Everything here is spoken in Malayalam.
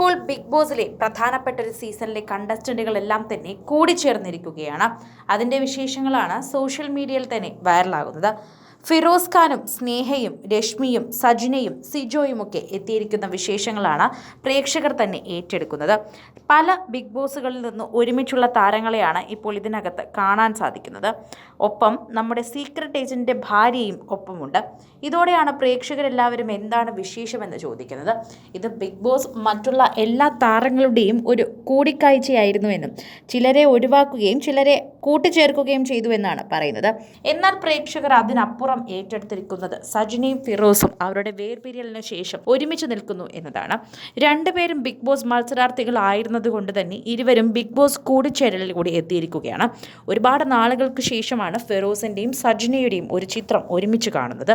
ഇപ്പോൾ ബിഗ് ബോസിലെ പ്രധാനപ്പെട്ട ഒരു സീസണിലെ കണ്ടസ്റ്റന്റുകളെല്ലാം തന്നെ കൂടിച്ചേർന്നിരിക്കുകയാണ്. അതിൻ്റെ വിശേഷങ്ങളാണ് സോഷ്യൽ മീഡിയയിൽ തന്നെ വൈറലാകുന്നത്. ഫിറോസ് ഖാനും സ്നേഹയും രശ്മിയും സജിനയും സിജോയുമൊക്കെ എത്തിയിരിക്കുന്ന വിശേഷങ്ങളാണ് പ്രേക്ഷകർ തന്നെ ഏറ്റെടുക്കുന്നത്. പല ബിഗ് ബോസുകളിൽ നിന്ന് ഒരുമിച്ചുള്ള താരങ്ങളെയാണ് ഇപ്പോൾ ഇതിനകത്ത് കാണാൻ സാധിക്കുന്നത്. ഒപ്പം നമ്മുടെ സീക്രട്ട് ഏജന്റിന്റെ ഭാര്യയും ഒപ്പമുണ്ട്. ഇതോടെയാണ് പ്രേക്ഷകരെല്ലാവരും എന്താണ് വിശേഷമെന്ന് ചോദിക്കുന്നത്. ഇത് ബിഗ് ബോസ് മറ്റുള്ള എല്ലാ താരങ്ങളുടെയും ഒരു കൂടിക്കാഴ്ചയായിരുന്നുവെന്നും ചിലരെ ഒഴിവാക്കുകയും ചിലരെ കൂട്ടിച്ചേർക്കുകയും ചെയ്തു എന്നാണ് പറയുന്നത്. എന്നാൽ പ്രേക്ഷകർ അതിനപ്പുറം ഏറ്റെടുത്തിരിക്കുന്നത് സജിനയും ഫിറോസും അവരുടെ വേർപിരിയലിന് ശേഷം ഒരുമിച്ച് നിൽക്കുന്നു എന്നതാണ്. രണ്ടുപേരും ബിഗ് ബോസ് മത്സരാർത്ഥികളായിരുന്നത് കൊണ്ട് തന്നെ ഇരുവരും ബിഗ് ബോസ് കൂടിച്ചേരലിൽ കൂടി എത്തിയിരിക്കുകയാണ്. ഒരുപാട് നാളുകൾക്ക് ശേഷമാണ് ഫിറോസിൻ്റെയും സജിനയുടെയും ഒരു ചിത്രം ഒരുമിച്ച് കാണുന്നത്.